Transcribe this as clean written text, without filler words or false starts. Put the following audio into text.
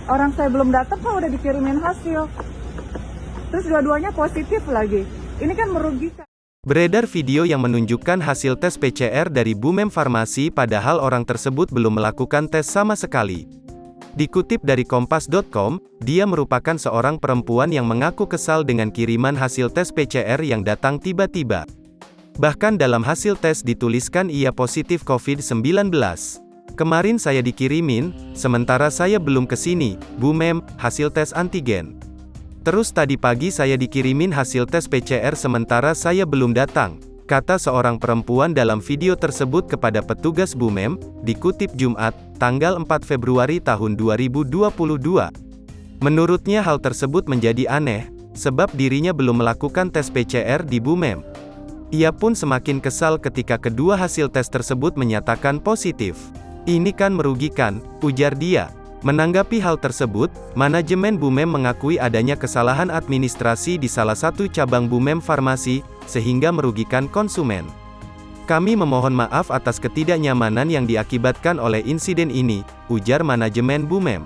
Orang saya belum datang kok udah dikirimin hasil. Terus dua-duanya positif lagi. Ini kan merugikan. Beredar video yang menunjukkan hasil tes PCR dari Bumem Farmasi padahal orang tersebut belum melakukan tes sama sekali. Dikutip dari kompas.com, dia merupakan seorang perempuan yang mengaku kesal dengan kiriman hasil tes PCR yang datang tiba-tiba. Bahkan dalam hasil tes dituliskan ia positif COVID-19. Kemarin saya dikirimin, sementara saya belum kesini, Bumem, hasil tes antigen. Terus tadi pagi saya dikirimin hasil tes PCR sementara saya belum datang, kata seorang perempuan dalam video tersebut kepada petugas Bumem, dikutip Jumat, tanggal 4 Februari tahun 2022. Menurutnya hal tersebut menjadi aneh, sebab dirinya belum melakukan tes PCR di Bumem. Ia pun semakin kesal ketika kedua hasil tes tersebut menyatakan positif. Ini kan merugikan, ujar dia. Menanggapi hal tersebut, manajemen Bumem mengakui adanya kesalahan administrasi di salah satu cabang Bumem Farmasi, sehingga merugikan konsumen. Kami memohon maaf atas ketidaknyamanan yang diakibatkan oleh insiden ini, ujar manajemen Bumem.